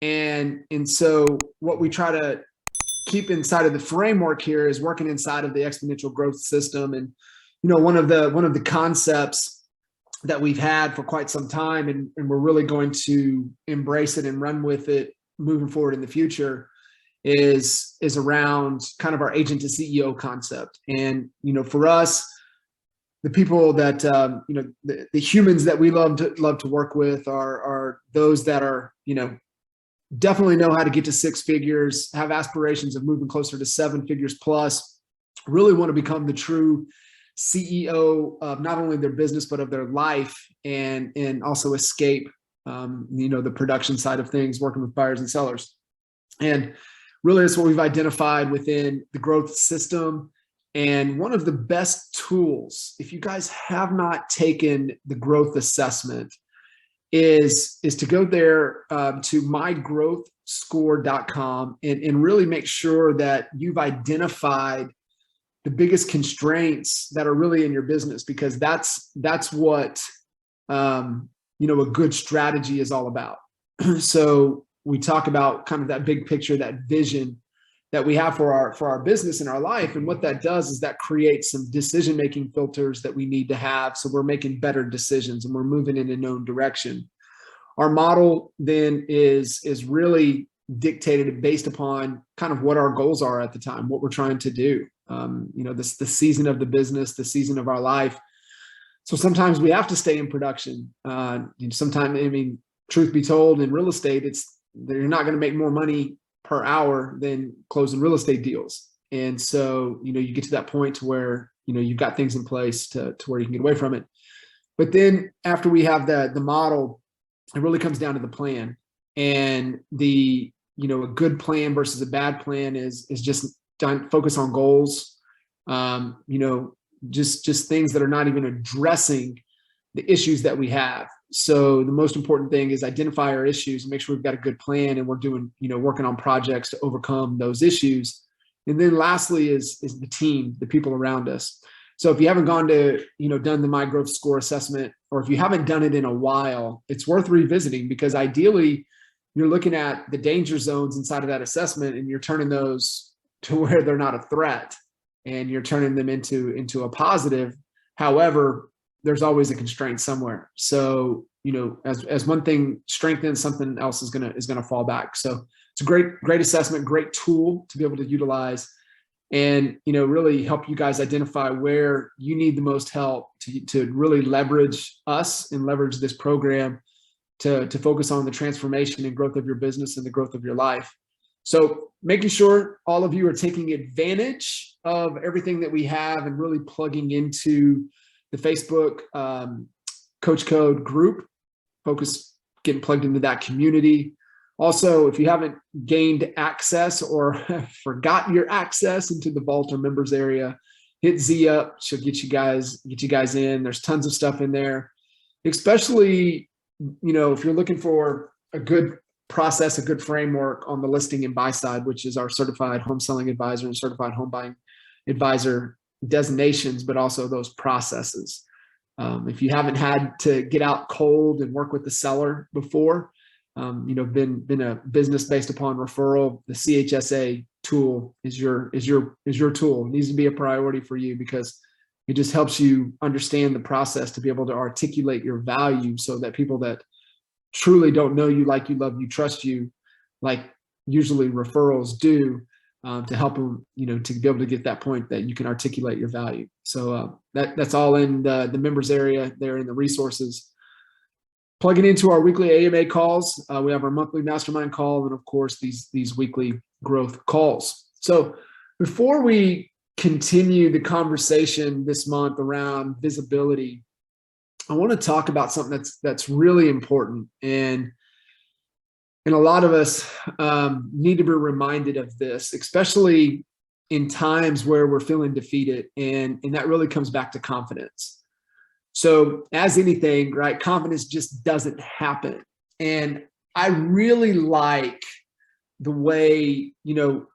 And so what we try to keep inside of the framework here is working inside of the exponential growth system. And one of the concepts that we've had for quite some time, and we're really going to embrace it and run with it moving forward in the future, is around kind of our agent to CEO concept. And for us, the people that the humans that we love to work with are those that are definitely know how to get to six figures, have aspirations of moving closer to seven figures plus, really want to become the true CEO of not only their business but of their life, and also escape the production side of things, working with buyers and sellers. And really that's what we've identified within the growth system. And one of the best tools, if you guys have not taken the growth assessment, is to go there to mygrowthscore.com and really make sure that you've identified the biggest constraints that are really in your business, because that's what a good strategy is all about. So we talk about kind of that big picture, that vision that we have for our business and our life. And what that does is that creates some decision-making filters that we need to have, so we're making better decisions and we're moving in a known direction. Our model then is really dictated based upon kind of what our goals are at the time, what we're trying to do. The season of the business, the season of our life. So sometimes we have to stay in production. Sometimes, truth be told, in real estate, you're not going to make more money per hour than closing real estate deals. And so, you get to that point to where, you've got things in place to where you can get away from it. But then after we have the model, it really comes down to the plan. And a good plan versus a bad plan is just focus on goals, just things that are not even addressing the issues that we have. So the most important thing is identify our issues and make sure we've got a good plan, and we're doing, working on projects to overcome those issues. And then lastly is the team, the people around us. So if you haven't done the My Growth Score assessment, or if you haven't done it in a while, it's worth revisiting, because ideally you're looking at the danger zones inside of that assessment, and you're turning those to where they're not a threat, and you're turning them into a positive. However, there's always a constraint somewhere. So, as one thing strengthens, something else is gonna fall back. So it's a great assessment, great tool to be able to utilize, and really help you guys identify where you need the most help to really leverage us and leverage this program to focus on the transformation and growth of your business and the growth of your life. So making sure all of you are taking advantage of everything that we have and really plugging into the Facebook Coach Code group, getting plugged into that community. Also, if you haven't gained access or forgotten your access into the Vault or members area, hit Z up. She'll get you guys in. There's tons of stuff in there, especially, if you're looking for a good process, a good framework on the listing and buy side, which is our certified home selling advisor and certified home buying advisor designations, but also those processes. If you haven't had to get out cold and work with the seller before, been a business based upon referral, the CHSA tool is your tool. It needs to be a priority for you, because it just helps you understand the process to be able to articulate your value, so that people that truly don't know you, like you, love you, trust you, like usually referrals do, to help them, to be able to get that point that you can articulate your value. So that's all in the members area there in the resources. Plugging into our weekly AMA calls, we have our monthly mastermind call, and of course these weekly growth calls. So before we continue the conversation this month around visibility, I want to talk about something that's really important, and a lot of us need to be reminded of this, especially in times where we're feeling defeated, and that really comes back to confidence. So as anything, right, confidence just doesn't happen. And I really like the way,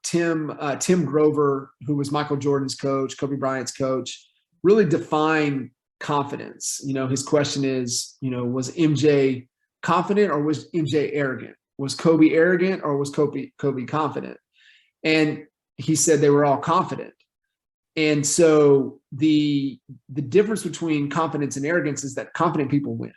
Tim Grover, who was Michael Jordan's coach, Kobe Bryant's coach, really defined confidence. His question is, was MJ confident or was MJ arrogant? Was Kobe arrogant or was Kobe confident? And he said they were all confident. And so the difference between confidence and arrogance is that confident people win.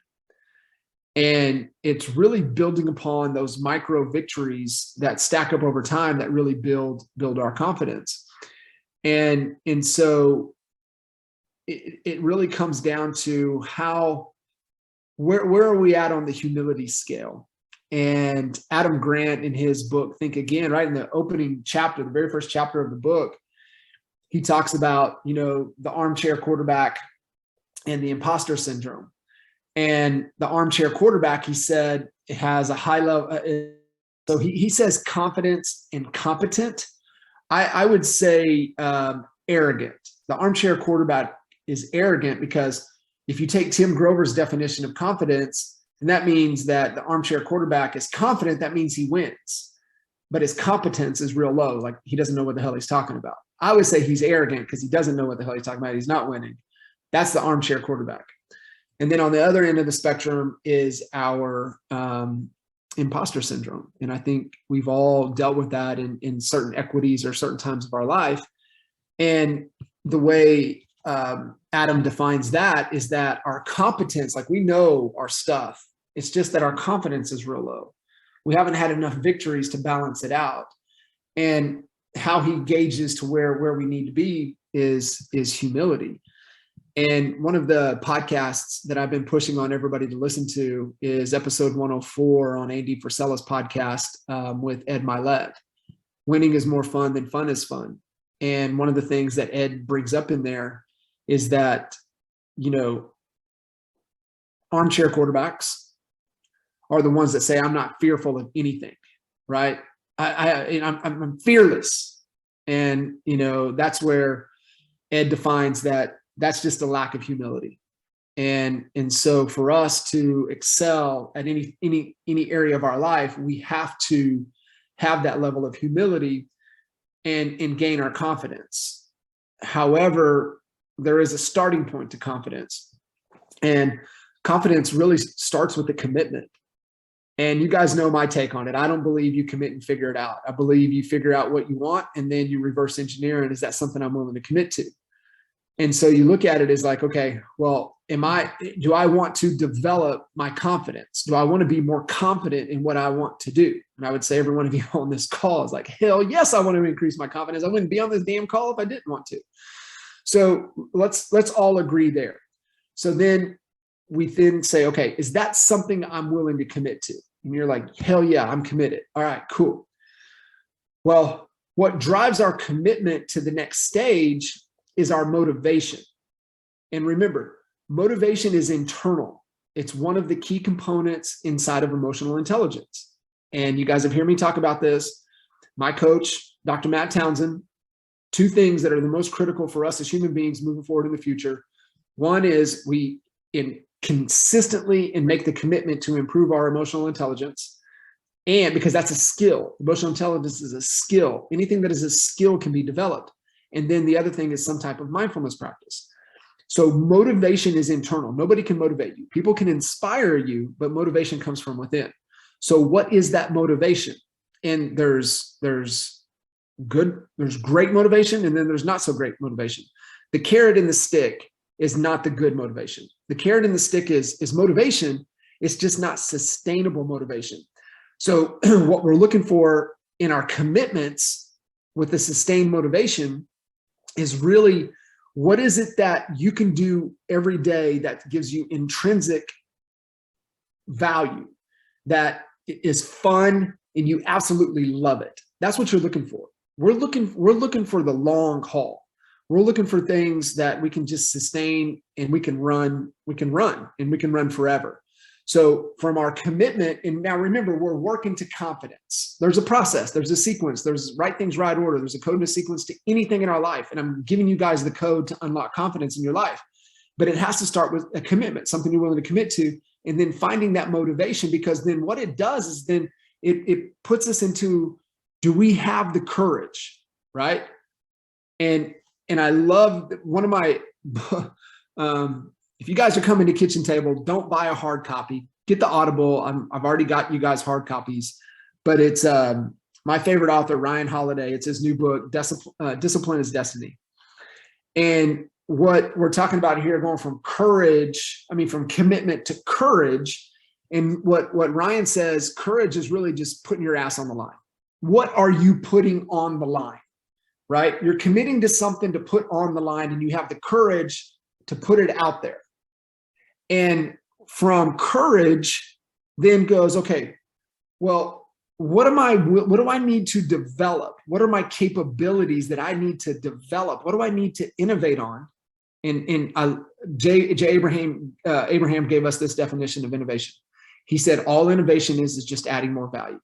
And it's really building upon those micro victories that stack up over time that really build our confidence. And so it really comes down to where are we at on the humility scale? And Adam Grant, in his book, Think Again, right in the opening chapter, the very first chapter of the book, he talks about, the armchair quarterback and the imposter syndrome. And the armchair quarterback, he said, it has a high level. So he says confidence and competent. I would say arrogant. The armchair quarterback is arrogant because if you take Tim Grover's definition of confidence, and that means that the armchair quarterback is confident, that means he wins. But his competence is real low. Like he doesn't know what the hell he's talking about. I would say he's arrogant because he doesn't know what the hell he's talking about. He's not winning. That's the armchair quarterback. And then on the other end of the spectrum is our imposter syndrome. And I think we've all dealt with that in certain equities or certain times of our life. And the way Adam defines that is that our competence, like we know our stuff, it's just that our confidence is real low. We haven't had enough victories to balance it out. And how he gauges to where we need to be is humility. And one of the podcasts that I've been pushing on everybody to listen to is episode 104 on Andy Frisella's podcast with Ed Milet. Winning is more fun than fun is fun. And one of the things that Ed brings up in there is that, armchair quarterbacks are the ones that say, I'm not fearful of anything, right? I'm fearless. And, that's where Ed defines that that's just a lack of humility. And so for us to excel at any area of our life, we have to have that level of humility and gain our confidence. However, there is a starting point to confidence, and confidence really starts with the commitment. And you guys know my take on it. I don't believe you commit and figure it out. I believe you figure out what you want and then you reverse engineer. And is that something I'm willing to commit to? And so you look at it as like, okay, well, do I want to develop my confidence? Do I want to be more confident in what I want to do? And I would say every one of you on this call is like, hell yes, I want to increase my confidence. I wouldn't be on this damn call if I didn't want to. So let's all agree there. So then we then say, okay, is that something I'm willing to commit to? And you're like, hell yeah, I'm committed. All right, cool. Well, what drives our commitment to the next stage is our motivation. And remember, motivation is internal. It's one of the key components inside of emotional intelligence. And you guys have heard me talk about this. My coach, Dr. Matt Townsend, two things that are the most critical for us as human beings moving forward in the future. One is we consistently and make the commitment to improve our emotional intelligence. And because that's a skill, emotional intelligence is a skill. Anything that is a skill can be developed. And then the other thing is some type of mindfulness practice. So motivation is internal. Nobody can motivate you. People can inspire you, but motivation comes from within. So what is that motivation? And there's great motivation, and then there's not so great motivation. The carrot and the stick is not the good motivation. The carrot and the stick is motivation. It's just not sustainable motivation. So what we're looking for in our commitments with the sustained motivation is really, what is it that you can do every day that gives you intrinsic value, that is fun and you absolutely love it? That's what you're looking for. We're looking for the long haul. We're looking for things that we can just sustain and we can run forever. So from our commitment, and now remember, we're working to confidence. There's a process, there's a sequence, there's right things, right order. There's a code and a sequence to anything in our life. And I'm giving you guys the code to unlock confidence in your life. But it has to start with a commitment, something you're willing to commit to, and then finding that motivation, because then what it does is then it puts us into, do we have the courage, right? And I love one of my, if you guys are coming to Kitchen Table, don't buy a hard copy. Get the Audible. I've already got you guys hard copies. but it's my favorite author, Ryan Holiday. It's his new book, Discipline is Destiny. And what we're talking about here, going from from commitment to courage. And what Ryan says, courage is really just putting your ass on the line. What are you putting on the line, right? You're committing to something to put on the line, and you have the courage to put it out there. And from courage then goes, okay, well, what do I need to develop? What are my capabilities that I need to develop? What do I need to innovate on? And Abraham gave us this definition of innovation. He said, all innovation is just adding more value.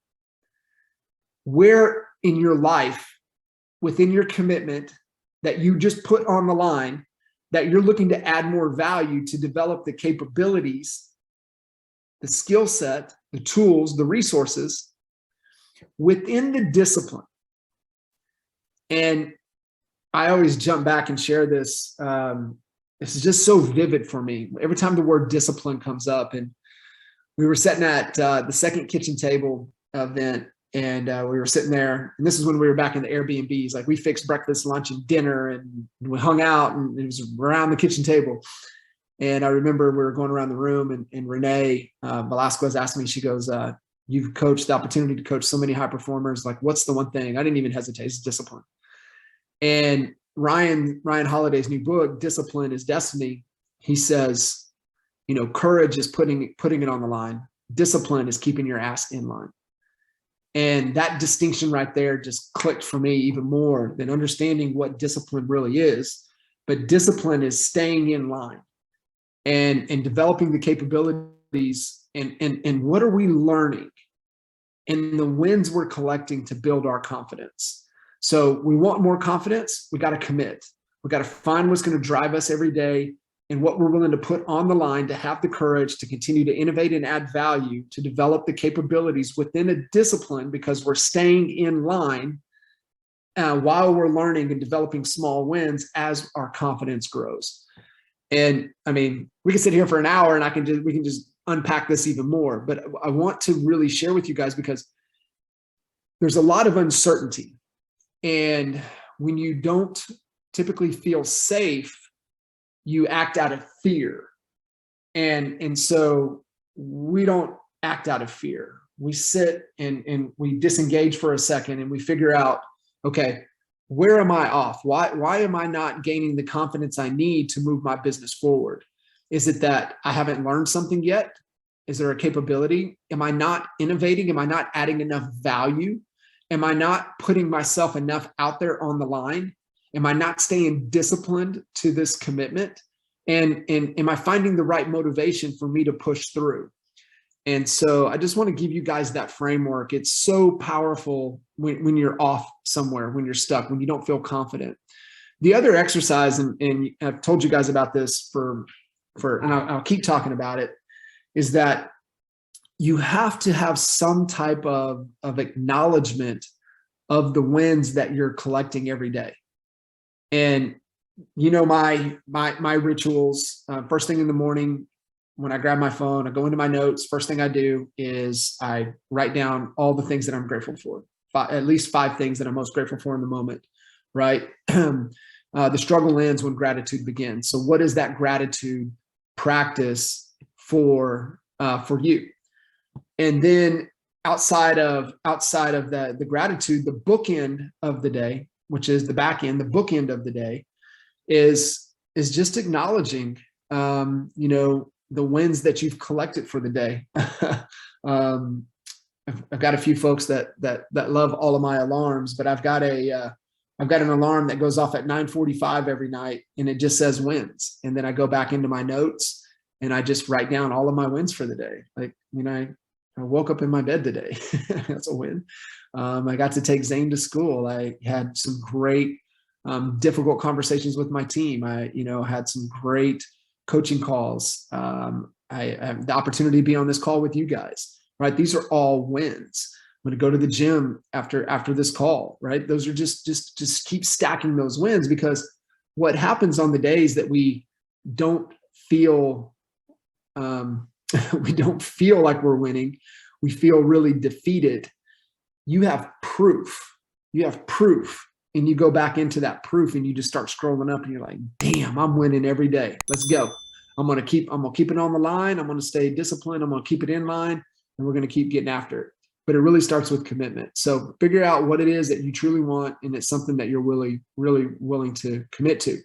Where in your life, within your commitment that you just put on the line, that you're looking to add more value to develop the capabilities, the skill set, the tools, the resources within the discipline. And I always jump back and share this. This is just so vivid for me. Every time the word discipline comes up, and we were sitting at the second kitchen table event, and we were sitting there, and this is when we were back in the Airbnbs. Like, we fixed breakfast, lunch, and dinner, and we hung out, and it was around the kitchen table. And I remember we were going around the room, and Renee Velasquez asked me, she goes, you've coached the opportunity to coach so many high performers. Like, what's the one thing? I didn't even hesitate. It's discipline. And Ryan Holiday's new book, Discipline is Destiny, he says, courage is putting it on the line. Discipline is keeping your ass in line. And that distinction right there just clicked for me even more than understanding what discipline really is. But discipline is staying in line and developing the capabilities, and what are we learning, and the wins we're collecting to build our confidence. So we want more confidence. We got to commit. We got to find what's going to drive us every day, and what we're willing to put on the line to have the courage to continue to innovate and add value, to develop the capabilities within a discipline, because we're staying in line while we're learning and developing small wins as our confidence grows. And I mean, we can sit here for an hour and we can just unpack this even more, but I want to really share with you guys, because there's a lot of uncertainty. And when you don't typically feel safe, you act out of fear. And so we don't act out of fear. We sit and we disengage for a second, and we figure out, okay, where am I off? Why am I not gaining the confidence I need to move my business forward? Is it that I haven't learned something yet? Is there a capability? Am I not innovating? Am I not adding enough value? Am I not putting myself enough out there on the line? Am I not staying disciplined to this commitment? And am I finding the right motivation for me to push through? And so I just want to give you guys that framework. It's so powerful when you're off somewhere, when you're stuck, when you don't feel confident. The other exercise, and I've told you guys about this and I'll keep talking about it, is that you have to have some type of acknowledgement of the wins that you're collecting every day. And my rituals, first thing in the morning, when I grab my phone, I go into my notes. First thing I do is I write down all the things that I'm grateful for, at least 5 things that I'm most grateful for in the moment, right? The struggle ends when gratitude begins. So what is that gratitude practice for you? And then outside of the gratitude, the bookend of the day, which is the back end, the bookend of the day is just acknowledging, the wins that you've collected for the day. I've got a few folks that love all of my alarms, but I've got an alarm that goes off at 9:45 every night, and it just says wins. And then I go back into my notes and I just write down all of my wins for the day. Like, I woke up in my bed today. That's a win. I got to take Zane to school. I had some great, difficult conversations with my team. I, had some great coaching calls. I have the opportunity to be on this call with you guys, right? These are all wins. I'm going to go to the gym after this call, right? Those are just keep stacking those wins, because what happens on the days that we don't feel, we don't feel like we're winning, we feel really defeated, you have proof. You have proof. And you go back into that proof and you just start scrolling up and you're like, damn, I'm winning every day. Let's go. I'm gonna keep it on the line. I'm gonna stay disciplined. I'm gonna keep it in line, and we're gonna keep getting after it. But it really starts with commitment. So figure out what it is that you truly want, and it's something that you're really willing to commit to.